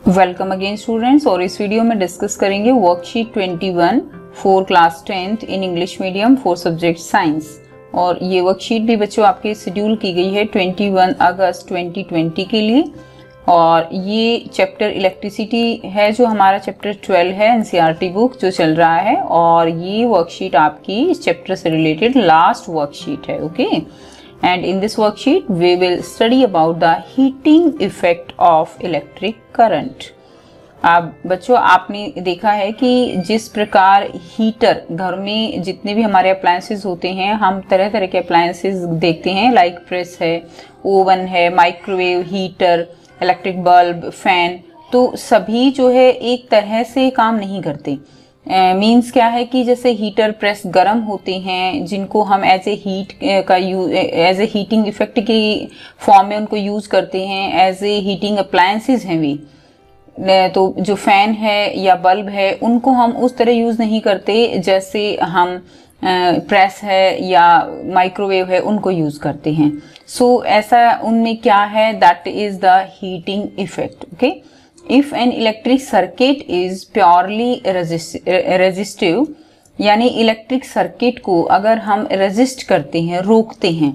Welcome again students. और इस video में डिस्कस करेंगे worksheet 21 for class 10th in English medium for subject science. और ये वर्कशीट भी बच्चों आपके शेड्यूल की गई है 21 अगस्त 2020 के लिए। और ये चैप्टर इलेक्ट्रिसिटी है जो हमारा चैप्टर 12 है एनसीईआरटी बुक जो चल रहा है। और ये वर्कशीट आपकी इस चैप्टर से रिलेटेड लास्ट वर्कशीट है। Okay, and in this worksheet we will study about the heating effect of electric current। अब बच्चों आपने देखा है कि जिस प्रकार हीटर घर में जितने भी हमारे अप्लायंसेस होते हैं, हम तरह तरह के अप्लायंसेस देखते हैं, लाइक प्रेस है, ओवन है, microwave, heater, electric bulb, fan, तो सभी जो है एक तरह से काम नहीं करते। मीन्स क्या है कि जैसे हीटर प्रेस गर्म होते हैं जिनको हम एज ए हीटिंग इफेक्ट की फॉर्म में उनको यूज करते हैं, एज ए हीटिंग अप्लायंसेस हैं वे। तो जो फैन है या बल्ब है उनको हम उस तरह यूज नहीं करते जैसे हम प्रेस है या माइक्रोवेव है उनको यूज करते हैं। सो ऐसा उनमें क्या है, that is the heating effect. Okay, if an electric circuit is purely resistive, यानी इलेक्ट्रिक सर्किट को अगर हम रेजिस्ट करते हैं, रोकते हैं,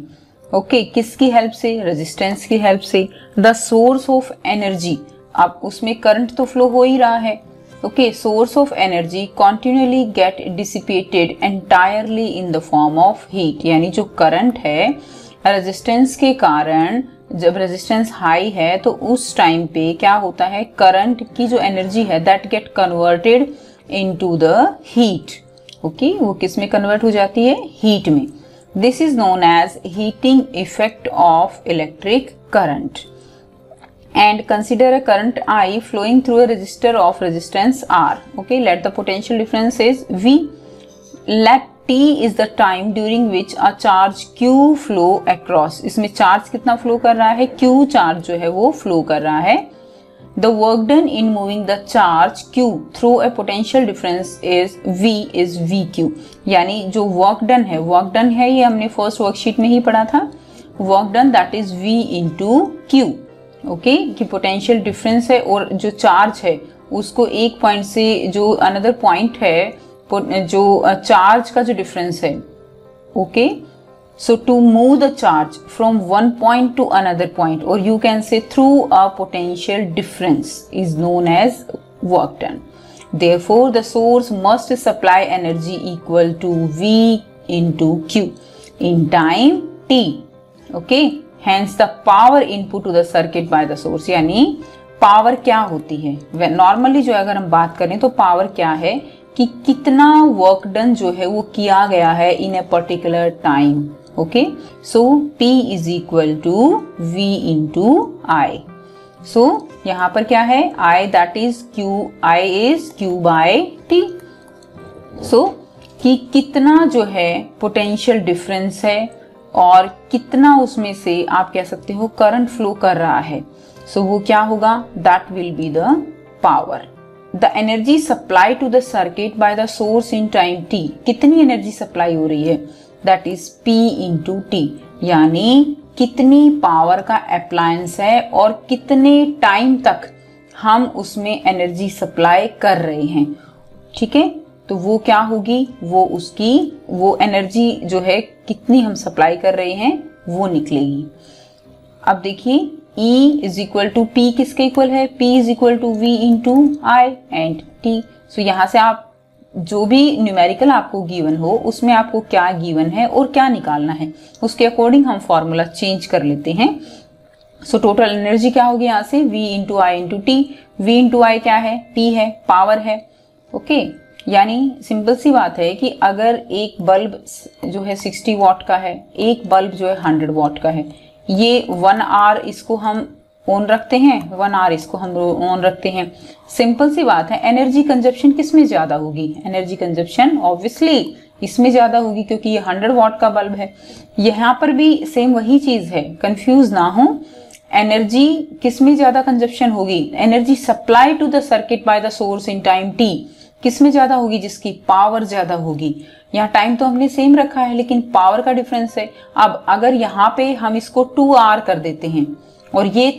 ओके, किसकी हेल्प से? रेजिस्टेंस की हेल्प से। द सोर्स ऑफ एनर्जी, अब उसमें करंट तो फ्लो हो ही रहा है, okay, source of energy continuously get dissipated entirely in the form of heat, यानी जो करंट है रेजिस्टेंस के कारण, जब रेजिस्टेंस हाई है तो उस टाइम पे क्या होता है, करंट की जो एनर्जी है that get converted into the heat. Okay, वो किस में कन्वर्ट हो जाती है? हीट में। This is known as heating effect of electric current. And consider a current I flowing through a resistor of resistance R. Okay, let the potential difference is V. Let T is the time during which a charge Q flow across. इसमें charge कितना flow कर रहा है? Q charge जो है वो flow कर रहा है। The work done in moving the charge Q through a potential difference is VQ। यानी जो वर्क डन है ये हमने फर्स्ट वर्कशीट में ही पढ़ा था। Work done that is V into Q। Okay, कि पोटेंशियल डिफरेंस है और जो चार्ज है उसको एक पॉइंट से जो अनदर पॉइंट है, जो चार्ज का जो डिफरेंस है। Okay, so to move the charge from one point to another point, और you can say through a potential difference is known as work done. Therefore the source must supply energy equal to V into Q in time T। Okay, hence the power input to the circuit by the source। यानी power क्या होती है normally, जो अगर हम बात करें तो पावर क्या है कि कितना वर्क डन जो है वो किया गया है in a particular time. Okay, so P is equal to V into I। So यहाँ पर क्या है, I that is Q, I is Q by T। So कि कितना जो है पोटेंशियल डिफरेंस है और कितना उसमें से आप कह सकते हो करंट फ्लो कर रहा है। सो वो क्या होगा, that will be the power. The energy supply to the circuit by the source in time T, कितनी एनर्जी सप्लाई हो रही है, that is P into T। यानी कितनी पावर का अप्लायंस है और कितने टाइम तक हम उसमें एनर्जी सप्लाई कर रहे हैं। ठीक है, तो वो क्या होगी, वो एनर्जी जो है कितनी हम सप्लाई कर रहे हैं वो निकलेगी। अब देखिए E is equal to P किसके इक्वल है? P is equal to V into I and T। So यहाँ से आप जो भी न्यूमेरिकल आपको गिवन हो उसमें आपको क्या गिवन है और क्या निकालना है उसके अकॉर्डिंग हम फॉर्मूला चेंज कर लेते हैं। सो टोटल एनर्जी क्या होगी यहाँ से, V into I into T। V into I क्या है? T है, पावर है। ओके, यानी सिंपल सी बात है कि अगर एक बल्ब जो है 60 वॉट का है, एक बल्ब जो है 100 वॉट का है, ये 1 आवर इसको हम ऑन रखते हैं, 1 आवर इसको हम ऑन रखते हैं। सिंपल सी बात है, एनर्जी कंजप्शन किस में ज्यादा होगी? एनर्जी कंजप्शन ऑब्वियसली इसमें ज्यादा होगी क्योंकि ये 100 वॉट का बल्ब है। यहाँ पर भी सेम वही चीज है, कंफ्यूज ना हो। एनर्जी किस में ज्यादा कंजप्शन होगी? Energy supply to the circuit by the source in time T किस में ज्यादा होगी? जिसकी पावर ज्यादा होगी। यहाँ टाइम तो हमने सेम रखा है लेकिन पावर का डिफरेंस है। अब अगर यहाँ पे हम इसको 2 आवर कर देते हैं, और ये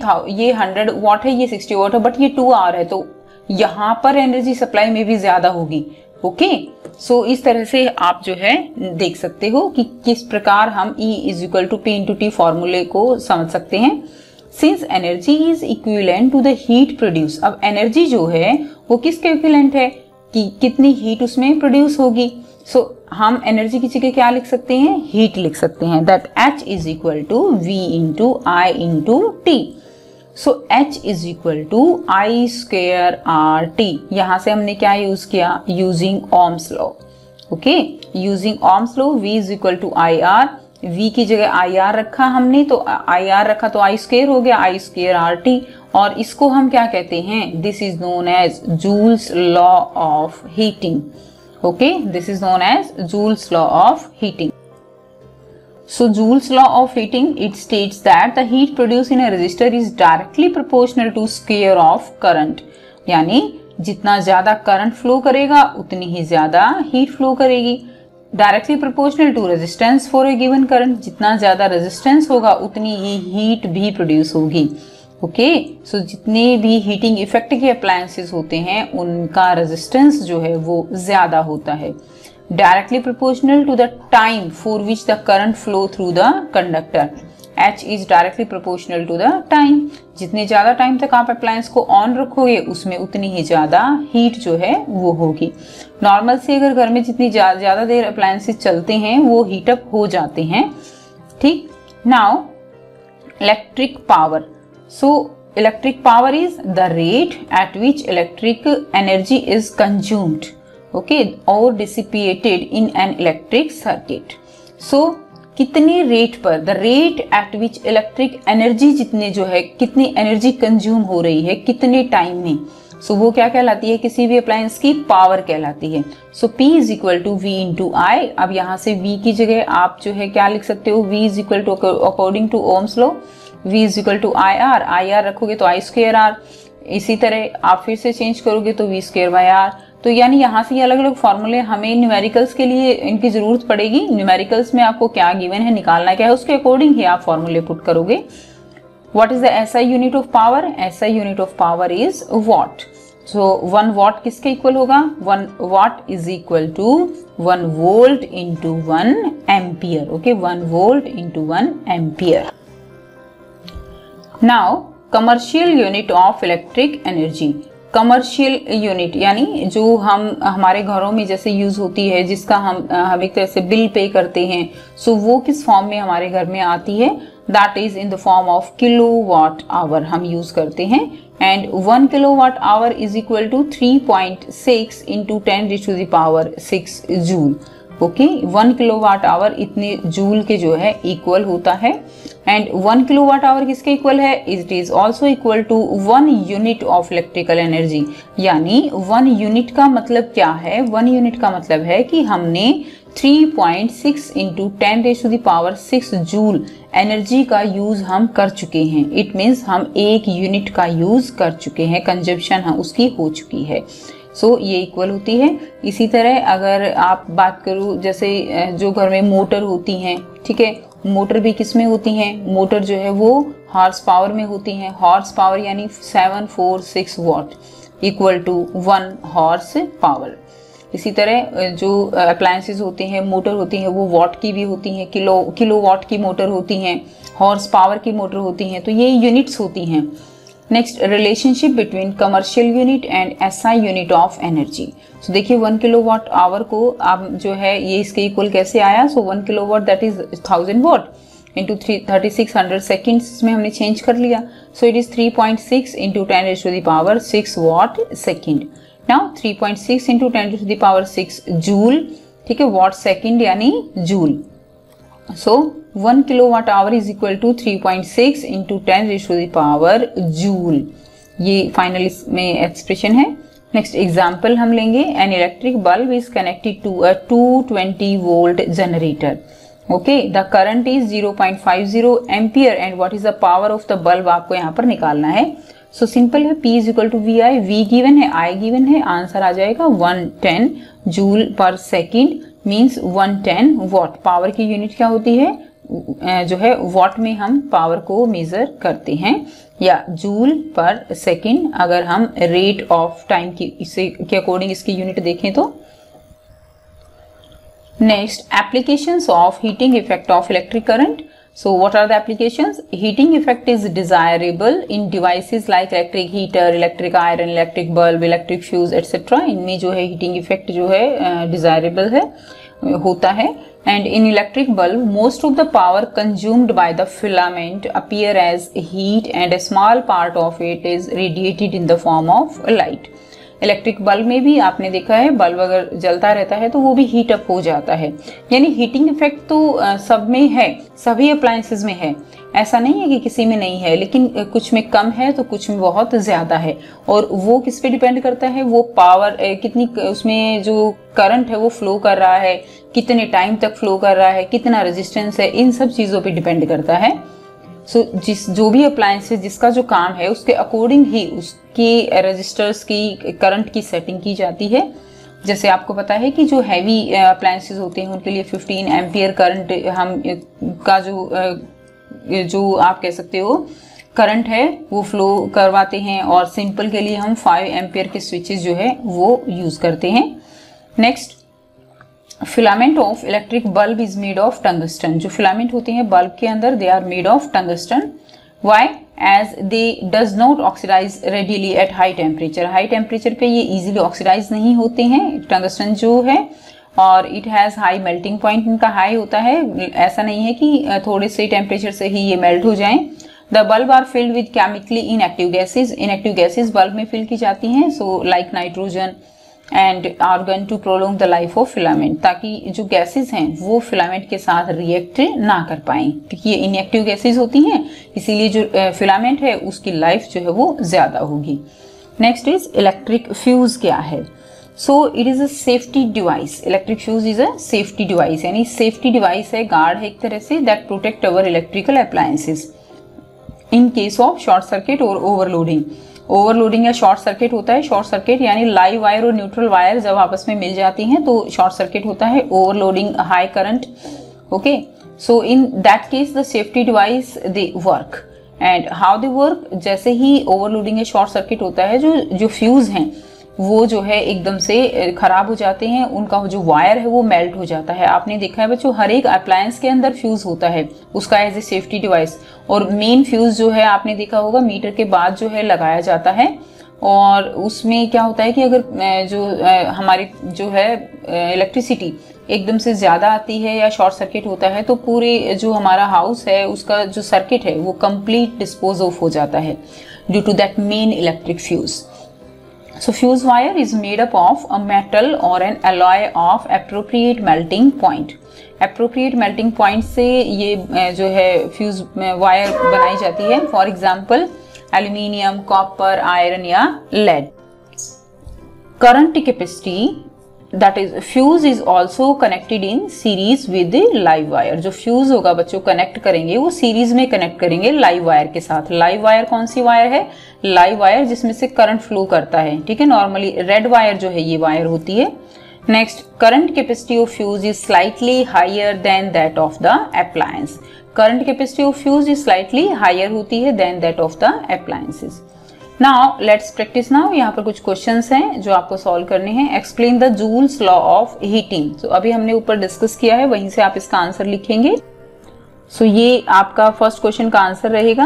100 वाट है, ये 60 वाट है, बट ये 2 आवर है, तो यहाँ पर एनर्जी सप्लाई में भी ज्यादा होगी। ओके, सो इस तरह से आप जो है देख सकते हो कि किस प्रकार हम E is equal to P into T फॉर्मूले को समझ सकते हैं। Since energy is equivalent to the heat produce, अब एनर्जी जो है वो किसके इक्विवेलेंट है कि कितनी हीट उसमें प्रोड्यूस होगी। सो हम एनर्जी की जगह क्या लिख सकते हैं, हीट लिख सकते हैं, that H is equal to V into I into T। So H is equal to I square RT। यहां से हमने क्या यूज किया, using Ohm's law. Okay, using Ohm's law V is equal to IR, V की जगह IR रखा हमने, तो IR रखा तो I स्क्वेयर हो गया, I स्क्वेयर RT, और इसको हम क्या कहते हैं, this is known as joules law of heating. Okay, this is known as joules law of heating. So Joule's law of heating, it states that the heat produced in a resistor is directly proportional to square of current, यानी जितना ज्यादा current flow करेगा उतनी ही ज्यादा heat flow करेगी। Directly proportional to resistance for a given current, जितना ज्यादा रेजिस्टेंस होगा उतनी ही हीट भी प्रोड्यूस होगी। ओके, सो जितने भी हीटिंग इफेक्ट के अप्लायंसेस होते हैं उनका रेजिस्टेंस जो है वो ज्यादा होता है। Directly proportional to the time for which the current flow through the conductor. H is directly proportional to the time. जितने ज्यादा टाइम तक आप अप्लायंस को ऑन रखोगे उसमें उतनी ही ज्यादा हीट जो है वो होगी। नॉर्मल से अगर घर में जितनी ज्यादा देर अप्लायंसेस चलते हैं वो हीट अप हो जाते हैं। ठीक, now electric power. So electric power is the rate at which electric energy is consumed, okay, और डिसिपिएटेड इन एन इलेक्ट्रिक सर्किट। सो कितने रेट पर, the rate at which electric energy, जितने जो है कितनी एनर्जी कंज्यूम हो रही है कितने टाइम में, सो वो क्या कहलाती है, किसी भी अप्लायंस की पावर कहलाती है। So P is equal to V into I। अब यहाँ से V की जगह आप जो है क्या लिख सकते हो, V is equal to according to Ohm's law V is equal to IR रखोगे तो I स्क्वेयर R, इसी तरह आप फिर से चेंज करोगे तो V स्क्वेयर बाय R। तो यानी यहाँ से ये अलग अलग फॉर्मूले हमें न्यूमेरिकल्स के लिए इनकी जरूरत पड़ेगी। न्यूमेरिकल्स में आपको क्या गिवन है, निकालना क्या है, उसके अकॉर्डिंग ही आप फॉर्मूले पुट करोगे। What is the SI unit of power, SI unit of power is watt. So 1 watt किसके इक्वल होगा, 1 watt is equal to 1 volt into 1 ampere. Okay, 1 volt into 1 ampere. Now commercial unit of electric energy. Commercial unit यानी जो हम हमारे घरों में जैसे यूज होती है, जिसका हम एक तरह से बिल पे करते हैं, सो वो किस फॉर्म में हमारे घर में आती है, that is in the form of kilowatt hour हम यूज करते हैं। And 1 kilowatt hour is equal to 3.6 into 10⁻⁶ joule. Okay, 1 kilowatt hour इतने जूल के जो है इक्वल होता है। एंड 1 किलोवाट आवर किसके इक्वल है, it is also equal to 1 unit of electrical energy. यानी 1 यूनिट का मतलब क्या है, 1 यूनिट का मतलब है कि हमने 3.6 इंटू 10⁻⁶ जूल एनर्जी का यूज हम कर चुके हैं। इट मीन्स हम 1 यूनिट का यूज कर चुके हैं, कंजप्शन हम उसकी हो चुकी है। सो ये इक्वल होती है। इसी तरह अगर आप बात करूँ जैसे जो घर में मोटर होती हैं, ठीक है, मोटर भी किस में होती हैं, मोटर जो है वो हॉर्स पावर में होती हैं। हॉर्स पावर यानी 746 watt equal to 1 horse power. इसी तरह जो अप्लायंसेस होते हैं, मोटर होती हैं, वो वॉट की भी होती हैं, किलो वॉट की मोटर होती हैं, हॉर्स पावर की मोटर होती हैं। तो ये यूनिट्स होती हैं। Next, relationship between commercial unit and SI unit of energy. So देखिए 1 किलोवाट आवर को आप जो है ये इसके इक्वल कैसे आया। So 1 kilowatt that is 1000 watt into 3600 seconds में हमने चेंज कर लिया। So it is 3.6 into 10⁻⁶ watt second. Now 3.6 into 10⁻⁶ joule, ठीक है, वॉट सेकेंड यानी joule. So 1 kilowatt hour is equal to 3.6 into 10⁻⁻ joule. ये फाइनल इसमें एक्सप्रेशन है। नेक्स्ट एग्जाम्पल हम लेंगे। An electric bulb is connected to a 220 volt generator. Okay, the current is 0.50 ampere and what is the power of the bulb आपको यहाँ पर निकालना है। सो सिंपल है, P is equal to VI, V given है, I given है, answer आ जाएगा 110 joule per second means 110 watt. Power की यूनिट क्या होती है, जो है वॉट में हम पावर को मेजर करते हैं, या जूल पर सेकेंड अगर हम रेट ऑफ टाइम की इसे के अकॉर्डिंग इसकी यूनिट देखें तो। Next, applications of heating effect of electric current. So what are the applications? Heating effect is desirable in devices like electric heater, electric iron, electric bulb, electric fuse etc. इनमें जो है heating effect जो है desirable है, होता है. And in electric bulb, most of the power consumed by the filament appear as heat and a small part of it is radiated in the form of light. Electric bulb में भी आपने देखा है, bulb अगर जलता रहता है तो वो भी हीट अप हो जाता है. यानी हीटिंग इफेक्ट तो सब में है, सभी अप्लायंसेस में है. ऐसा नहीं है कि किसी में नहीं है, लेकिन कुछ में कम है तो कुछ में बहुत ज़्यादा है. और वो किस पे डिपेंड करता है? वो पावर कितनी उसमें जो करंट है वो फ्लो कर रहा है, कितने टाइम तक फ्लो कर रहा है, कितना रेजिस्टेंस है, इन सब चीज़ों पे डिपेंड करता है. जो भी अप्लायंसेस जिसका जो काम है उसके अकॉर्डिंग ही उसकी रेजिस्टर्स की करंट की सेटिंग की जाती है. जैसे आपको पता है कि जो हैवी अप्लायंसेस होते हैं उनके लिए 15 एम्पियर करंट हम का जो आप कह सकते हो करंट है वो फ्लो करवाते हैं, और सिंपल के लिए हम 5 एम्पियर के स्विचेस जो है वो यूज करते हैं. Next, filament of electric bulb is made of tungsten. जो फिलामेंट होते हैं बल्ब के अंदर they are made of tungsten. Why? As they does not oxidize readily at high temperature. High temperature पे ये इजीली ऑक्सीडाइज नहीं होते हैं टंगस्टन जो है, और it has high melting point, इनका हाई होता है. ऐसा नहीं है कि थोड़े से टेम्परेचर से ही ये मेल्ट हो जाएं. The bulb are filled with chemically inactive gases. Inactive gases bulb में फिल की जाती हैं, so like nitrogen and argon to prolong the life of filament, ताकि जो गैसेस हैं वो फिलामेंट के साथ रिएक्ट ना कर पाएं, क्योंकि ये इनएक्टिव गैसेस होती हैं, इसीलिए जो फिलामेंट है उसकी लाइफ जो है वो ज़्यादा होगी. Next is electric fuse. क्या है? So it is a safety device. Electric fuse is a safety device, यानी सेफ्टी डिवाइस है, गार्ड है एक तरह से, that protect our electrical appliances in case of short circuit और ओवरलोडिंग. ओवरलोडिंग या शॉर्ट सर्किट होता है. शॉर्ट सर्किट यानी लाइव वायर और न्यूट्रल वायर जब आपस में मिल जाती हैं तो शॉर्ट सर्किट होता है. Overloading, high current. Okay, so in that case the safety device they work. And how they work? जैसे ही ओवरलोडिंग या शॉर्ट सर्किट होता है, जो फ्यूज हैं वो जो है एकदम से खराब हो जाते हैं, उनका जो वायर है वो मेल्ट हो जाता है. आपने देखा है बच्चों, हर एक अप्लायंस के अंदर फ्यूज होता है उसका एज ए सेफ्टी डिवाइस. और मेन फ्यूज जो है आपने देखा होगा मीटर के बाद जो है लगाया जाता है. और उसमें क्या होता है कि अगर हमारी जो है इलेक्ट्रिसिटी एकदम से ज़्यादा आती है या शॉर्ट सर्किट होता है तो पूरे जो हमारा हाउस है उसका जो सर्किट है वो कंप्लीट डिस्पोज ऑफ हो जाता है due to that main electric fuse. So fuse wire is made up of a metal or an alloy of appropriate melting point. Appropriate melting point से ये जो है fuse wire बनाई जाती है. For example, aluminium, copper, iron या lead. Current capacity, that is fuse is also connected in series with the live wire. जो fuse होगा बच्चों कनेक्ट करेंगे वो सीरीज में कनेक्ट करेंगे लाइव वायर के साथ. लाइव वायर कौन सी वायर है? लाइव वायर जिसमें से करंट फ्लो करता है. ठीक है, नॉर्मली रेड वायर जो है ये वायर होती है. Next, current capacity of fuse is slightly higher than that of the appliance. Current capacity of fuse is slightly higher होती है than that of the appliances. Now let's practice. Now यहाँ पर कुछ क्वेश्चंस हैं जो आपको सॉल्व करने हैं. Explain the joules law of heating. तो अभी हमने ऊपर डिस्कस किया है, वहीं से आप इसका आंसर लिखेंगे. सो ये आपका फर्स्ट क्वेश्चन का आंसर रहेगा.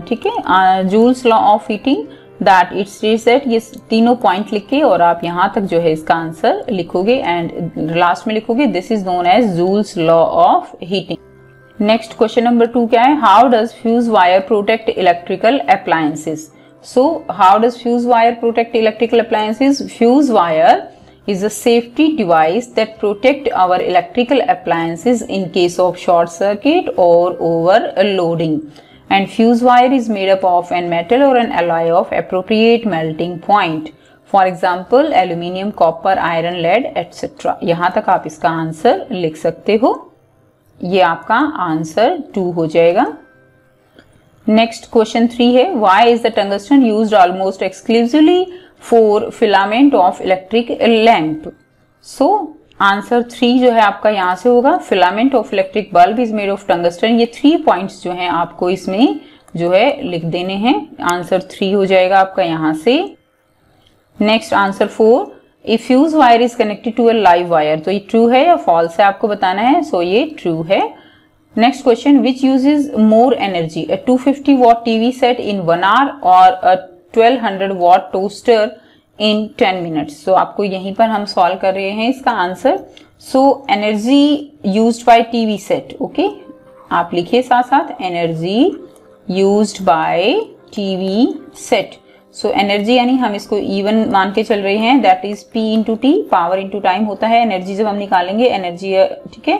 ठीक है, joules law of heating that it states that. ये तीनों पॉइंट लिख के और आप यहाँ तक जो है इसका आंसर लिखोगे एंड लास्ट में लिखोगे this is known as joules law of heating. Next question number 2 क्या है? How does fuse wire protect electrical appliances. So how does fuse wire protect electrical appliances? Fuse wire is a safety device that protect our electrical appliances in case of short circuit or overloading. And fuse wire is made up of a metal or an alloy of appropriate melting point. For example, aluminium, copper, iron, lead, etc. यहाँ तक आप इसका answer लिख सकते हो. ये आपका answer 2 हो जाएगा. नेक्स्ट क्वेश्चन 3 है. Why is the tungsten used almost exclusively for filament of electric lamp. So answer 3 जो है आपका यहाँ से होगा, filament of electric bulb is made of tungsten. ये 3 पॉइंट्स जो हैं आपको इसमें जो है लिख देने हैं। आंसर 3 हो जाएगा आपका यहाँ से। Next answer 4, a fuse wire is connected to a live wire. तो ये ट्रू है या फॉल्स है आपको बताना है। सो ये ट्रू है। Next question, which uses more energy, a 250 watt TV set in 1 hour और a 1200 watt toaster in 10 minutes. So आपको यहीं पर हम सॉल्व कर रहे हैं इसका आंसर। So energy used by TV set, okay, आप लिखिए साथ साथ energy used by TV set. So energy यानी हम इसको इवन मान के चल रहे हैं, that is P into T, power into time होता है एनर्जी जब हम निकालेंगे एनर्जी, ठीक है,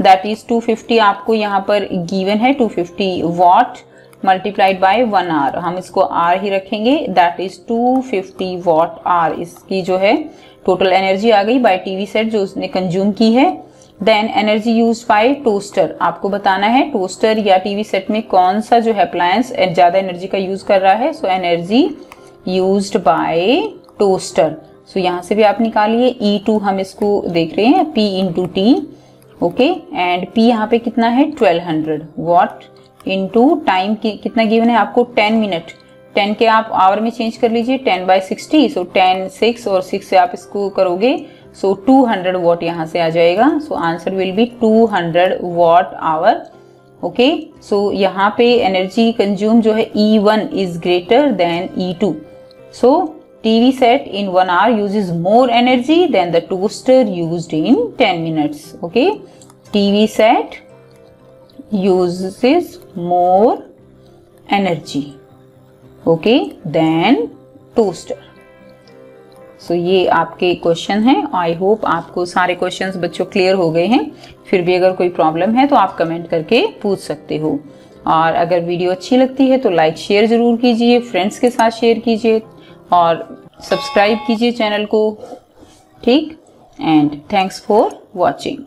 दैट इज 250 आपको यहाँ पर गिवन है, 250 वॉट मल्टीप्लाइड बाय 1 आवर, हम इसको आर ही रखेंगे, दैट इज 250 वॉट आर। इसकी जो है टोटल एनर्जी आ गई बाय टीवी सेट जो उसने कंज्यूम की है। Then energy used by toaster, आपको बताना है टोस्टर या टीवी सेट में कौन सा जो है अप्लायंस ज्यादा एनर्जी का यूज कर रहा है। So energy used by toaster. So यहाँ से भी आप निकालिए, E2 हम इसको देख रहे हैं P into T, okay, and P यहाँ पे कितना है 1200 वॉट इंटू टाइम की कितना गिवन है आपको 10 मिनट, 10 के आप आवर में चेंज कर लीजिए 10/60। सो 10 6 और 6 से आप इसको करोगे, सो 200 वॉट यहाँ से आ जाएगा। So answer will be 200 watt hour, okay. So यहाँ पे एनर्जी कंज्यूम जो है E1 is greater than E2। So TV set in 1 hour uses more energy than the toaster used in 10 minutes, okay. TV set uses more energy, okay, than toaster. सो ये आपके question हैं। I hope आपको सारे questions बच्चों clear हो गए हैं। फिर भी अगर कोई प्रॉब्लम है तो आप कमेंट करके पूछ सकते हो। और अगर वीडियो अच्छी लगती है तो लाइक शेयर जरूर कीजिए, फ्रेंड्स के साथ शेयर कीजिए और सब्सक्राइब कीजिए चैनल को, ठीक। And thanks for watching.